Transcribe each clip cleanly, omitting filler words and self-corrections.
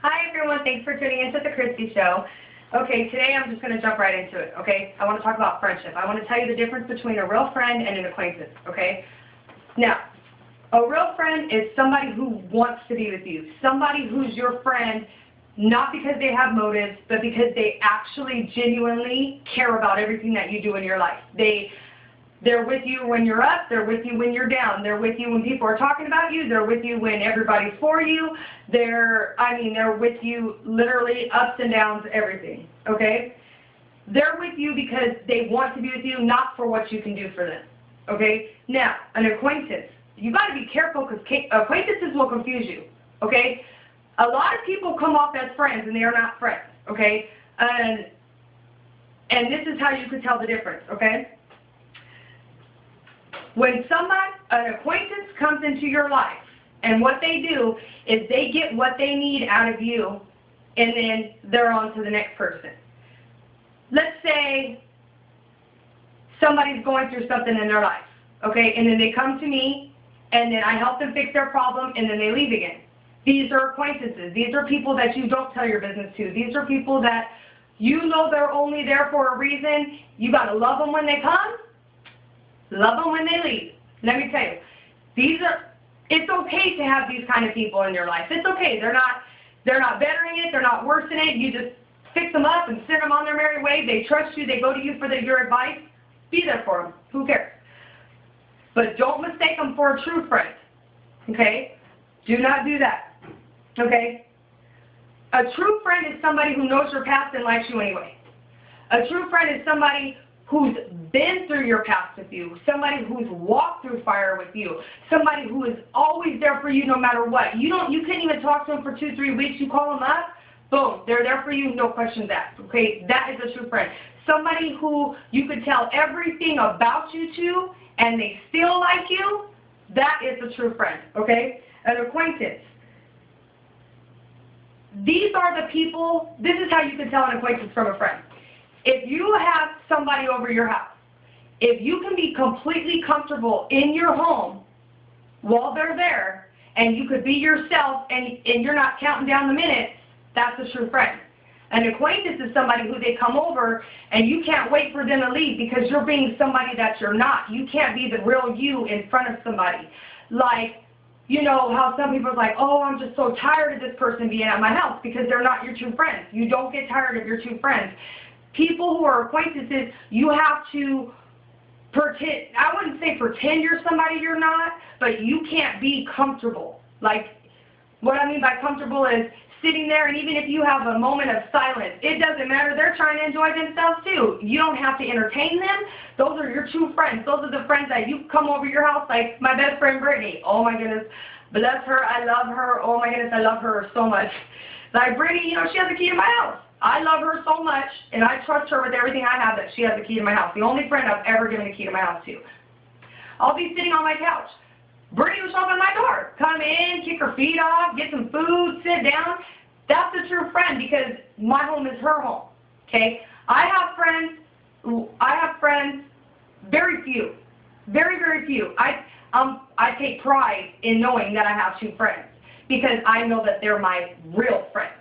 Hi everyone, thanks for tuning into the Christy Show. Okay, today I'm just going to jump right into it, okay? I want to talk about friendship. I want to tell you the difference between a real friend and an acquaintance, okay? Now, a real friend is somebody who wants to be with you. Somebody who's your friend not because they have motives, but because they actually genuinely care about everything that you do in your life. They're with you when you're up, they're with you when you're down, they're with you when people are talking about you, they're with you when everybody's for you, they're with you literally ups and downs, everything, okay? They're with you because they want to be with you, not for what you can do for them, okay? Now, an acquaintance, you got to be careful because acquaintances will confuse you, okay? A lot of people come off as friends and they are not friends, okay? And this is how you can tell the difference, okay? When an acquaintance comes into your life, and what they do is they get what they need out of you, and then they're on to the next person. Let's say somebody's going through something in their life, okay, and then they come to me, and then I help them fix their problem, and then they leave again. These are acquaintances. These are people that you don't tell your business to. These are people that you know they're only there for a reason. You got to love them when they come. Love them when they leave. Let me tell you, it's okay to have these kind of people in your life. It's okay. They're not bettering it. They're not worsening it. You just fix them up and send them on their merry way. They trust you. They go to you for your advice. Be there for them. Who cares? But don't mistake them for a true friend. Okay? Do not do that. Okay? A true friend is somebody who knows your past and likes you anyway. A true friend is somebody who's been through your past with you, somebody who's walked through fire with you, somebody who is always there for you no matter what. You can't even talk to them for 2-3 weeks. You call them up, boom, they're there for you, no questions asked. Okay, that is a true friend. Somebody who you could tell everything about you to, and they still like you. That is a true friend. Okay, an acquaintance. These are the people. This is how you can tell an acquaintance from a friend. If you have somebody over your house, if you can be completely comfortable in your home while they're there, and you could be yourself and you're not counting down the minutes, that's a true friend. An acquaintance is somebody who they come over and you can't wait for them to leave because you're being somebody that you're not. You can't be the real you in front of somebody. Like, you know how some people are like, oh, I'm just so tired of this person being at my house, because they're not your true friends. You don't get tired of your true friends. People who are acquaintances, you have to pretend, I wouldn't say pretend you're somebody you're not, but you can't be comfortable. Like, what I mean by comfortable is sitting there, and even if you have a moment of silence, it doesn't matter. They're trying to enjoy themselves too. You don't have to entertain them. Those are your true friends. Those are the friends that you come over your house, like my best friend Brittany. Oh my goodness, bless her. I love her. Oh my goodness, I love her so much. Like Brittany, you know, she has the key to my house. I love her so much, and I trust her with everything I have, that she has the key to my house. The only friend I've ever given the key to my house to. I'll be sitting on my couch. Brittany will show up at my door. Come in, kick her feet off, get some food, sit down. That's a true friend, because my home is her home. Okay? I have friends, very few. Very, very few. I take pride in knowing that I have two friends, because I know that they're my real friends.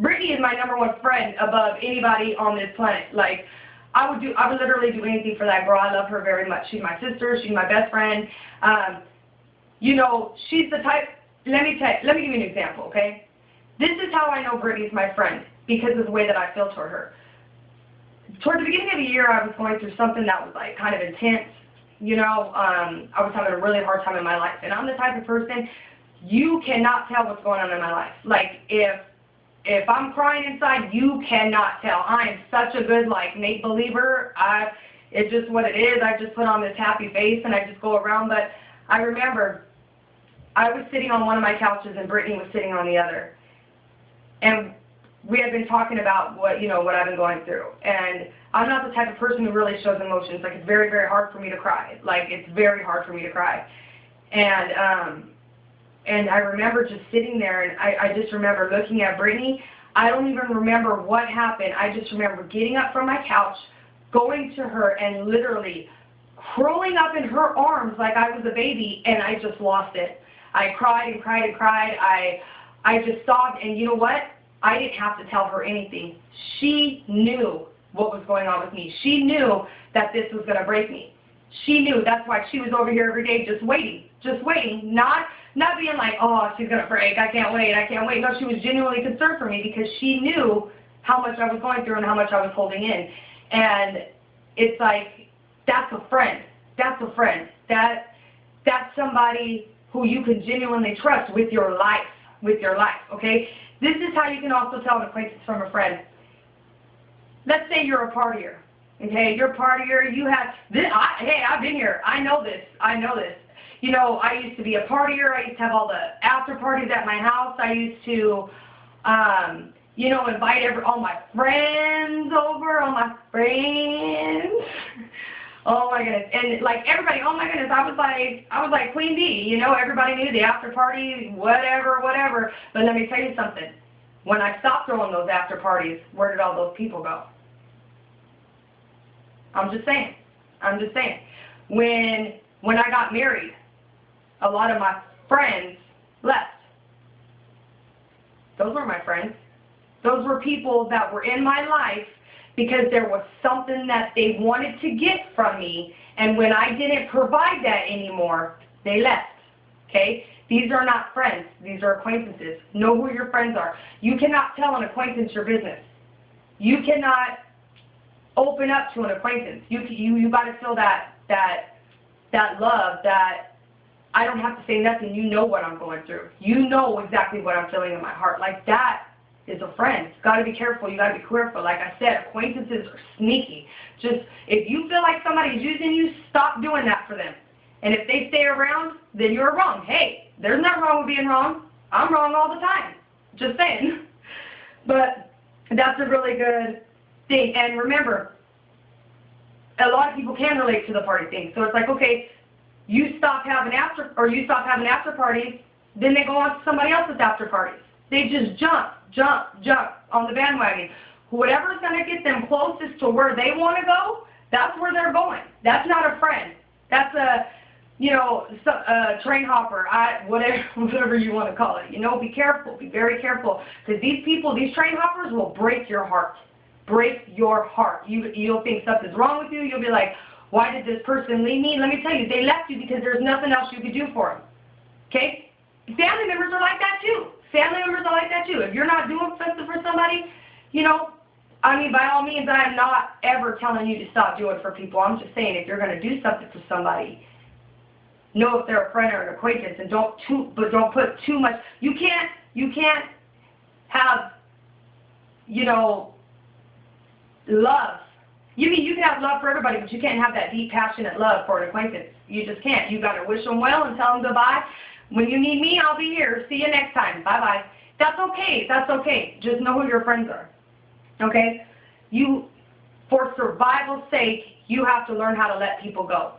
Brittany is my #1 friend above anybody on this planet. Like, I would literally do anything for that girl. I love her very much. She's my sister. She's my best friend. You know, she's the type. Let me give you an example, okay? This is how I know Brittany's my friend, because of the way that I feel toward her. Toward the beginning of the year, I was going through something that was like kind of intense. You know, I was having a really hard time in my life, and I'm the type of person, you cannot tell what's going on in my life. Like, if I'm crying inside, you cannot tell. I am such a good, like, make-believer. It's just what it is. I just put on this happy face and I just go around. But I remember I was sitting on one of my couches and Brittany was sitting on the other. And we had been talking about what I've been going through. And I'm not the type of person who really shows emotions. Like, it's very, very hard for me to cry. Like, it's very hard for me to cry. And I remember just sitting there, and I just remember looking at Brittany. I don't even remember what happened. I just remember getting up from my couch, going to her, and literally curling up in her arms like I was a baby, and I just lost it. I cried and cried and cried. I just sobbed, and you know what? I didn't have to tell her anything. She knew what was going on with me. She knew that this was going to break me. She knew. That's why she was over here every day just waiting, not being like, oh, she's going to break, I can't wait. No, she was genuinely concerned for me because she knew how much I was going through and how much I was holding in. And it's like, that's a friend. That's a friend. That's somebody who you can genuinely trust with your life, okay? This is how you can also tell an acquaintance from a friend. Let's say you're a partier, okay? You're a partier, you have, hey, I've been here, I know this. You know, I used to be a partier, I used to have all the after parties at my house, I used to, you know, invite all my friends over, Oh my goodness, and like everybody, oh my goodness, I was like Queen Bee, you know, everybody knew the after party, whatever, but let me tell you something, when I stopped throwing those after parties, where did all those people go? I'm just saying, when I got married, a lot of my friends left. Those were my friends. Those were people that were in my life because there was something that they wanted to get from me, and when I didn't provide that anymore, they left, okay? These are not friends. These are acquaintances. Know who your friends are. You cannot tell an acquaintance your business. You cannot open up to an acquaintance. You got to feel that love, that I don't have to say nothing. You know what I'm going through. You know exactly what I'm feeling in my heart. Like that is a friend. You got to be careful. You got to be careful. Like I said, acquaintances are sneaky. Just if you feel like somebody's using you, stop doing that for them. And if they stay around, then you're wrong. Hey, there's nothing wrong with being wrong. I'm wrong all the time. Just saying. But that's a really good thing. And remember, a lot of people can relate to the party thing. So it's like, okay, you stop having after parties, then they go on to somebody else's after parties. They just jump on the bandwagon. Whatever's going to get them closest to where they want to go, that's where they're going. That's not a friend. That's a, you know, a train hopper, whatever you want to call it. You know, be careful. Be very careful. Because these people, these train hoppers will break your heart. Break your heart. You'll think something's wrong with you. You'll be like, why did this person leave me? Let me tell you, they left you because there's nothing else you could do for them. Okay? Family members are like that too. If you're not doing something for somebody, you know, I mean, by all means, I am not ever telling you to stop doing for people. I'm just saying, if you're going to do something for somebody, know if they're a friend or an acquaintance, and don't put too much. You can't have, you know, love. You can have love for everybody, but you can't have that deep, passionate love for an acquaintance. You just can't. You got to wish them well and tell them goodbye. When you need me, I'll be here. See you next time. Bye-bye. That's okay. Just know who your friends are. Okay? For survival's sake, you have to learn how to let people go.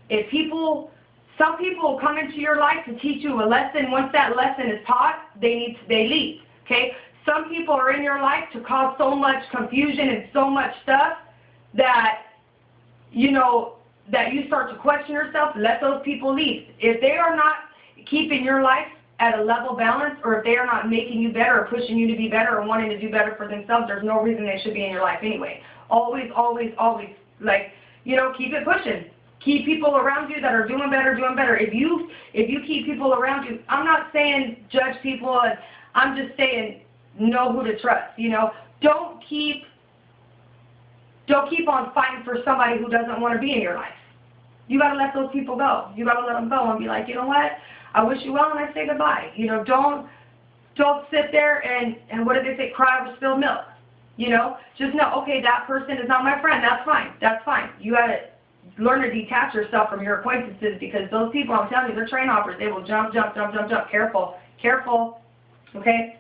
Some people will come into your life to teach you a lesson. Once that lesson is taught, they leave. Okay? Some people are in your life to cause so much confusion and so much stuff that, you know, that you start to question yourself. Let those people leave. If they are not keeping your life at a level balance, or if they are not making you better or pushing you to be better or wanting to do better for themselves, there's no reason they should be in your life anyway. Always, like, you know, keep it pushing. Keep people around you that are doing better. If you keep people around you, I'm not saying judge people, and I'm just saying know who to trust. You know, don't keep on fighting for somebody who doesn't want to be in your life. You got to let those people go. You got to let them go and be like, you know what? I wish you well, and I say goodbye. You know, don't sit there and what did they say? Cry over spilled milk. You know, just know, okay, that person is not my friend. That's fine. You got to learn to detach yourself from your acquaintances, because those people, I'm telling you, they're train hoppers. They will jump. Careful. Okay.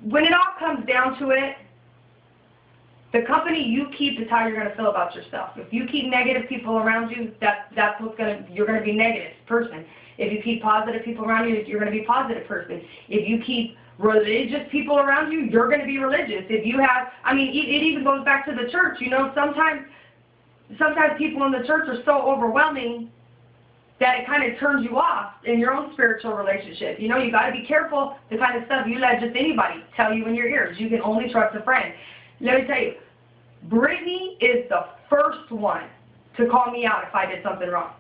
When it all comes down to it, the company you keep is how you're going to feel about yourself. If you keep negative people around you, you're going to be a negative person. If you keep positive people around you, you're going to be a positive person. If you keep religious people around you, you're going to be religious. If you have, I mean, it even goes back to the church. You know, sometimes people in the church are so overwhelming that it kind of turns you off in your own spiritual relationship. You know, you got to be careful the kind of stuff you let just anybody tell you in your ears. You can only trust a friend. Let me tell you, Brittany is the first one to call me out if I did something wrong.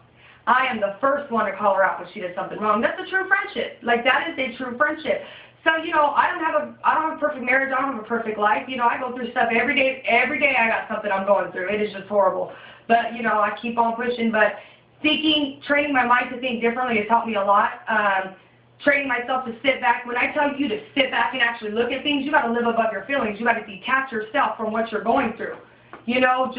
I am the first one to call her out when she did something wrong. That's a true friendship. Like, that is a true friendship. So, you know, I don't have a perfect marriage. I don't have a perfect life. You know, I go through stuff every day. Every day I got something I'm going through. It is just horrible. But, you know, I keep on pushing. But training my mind to think differently has helped me a lot. Training myself to sit back. When I tell you to sit back and actually look at things, you got to live above your feelings. You got to detach yourself from what you're going through. You know,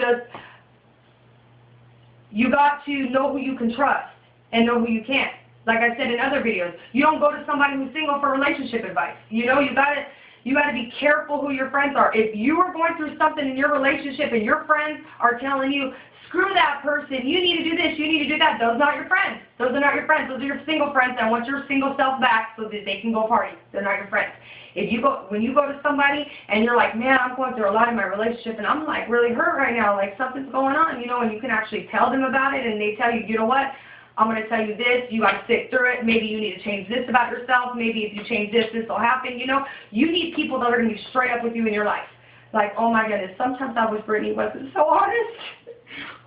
you got to know who you can trust and know who you can't. Like I said in other videos, you don't go to somebody who's single for relationship advice. You know, you got to be careful who your friends are. If you are going through something in your relationship and your friends are telling you, screw that person, you need to do this, you need to do that, those are not your friends. Those are not your friends. Those are your single friends that want your single self back so that they can go party. They're not your friends. When you go to somebody and you're like, man, I'm going through a lot in my relationship and I'm like really hurt right now, like something's going on, you know, and you can actually tell them about it and they tell you, you know what, I'm going to tell you this, you got to stick through it, maybe you need to change this about yourself, maybe if you change this, this will happen, you know. You need people that are going to be straight up with you in your life. Like, oh my goodness, sometimes I wish Brittany wasn't so honest.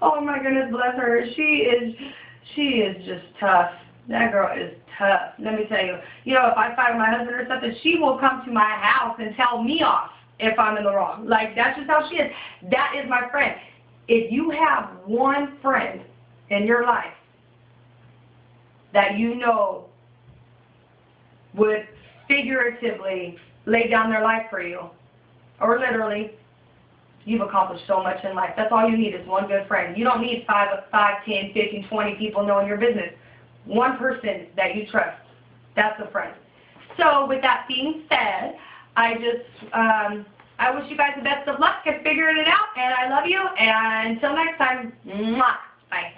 Oh my goodness, bless her. She is just tough. That girl is tough. Let me tell you. You know, if I fight with my husband or something, she will come to my house and tell me off if I'm in the wrong. Like, that's just how she is. That is my friend. If you have one friend in your life that you know would figuratively lay down their life for you, or literally, you've accomplished so much in life. That's all you need is one good friend. You don't need 5, 10, 15, 20 people knowing your business. One person that you trust. That's a friend. So with that being said, I wish you guys the best of luck at figuring it out, and I love you, and until next time, mwah, bye.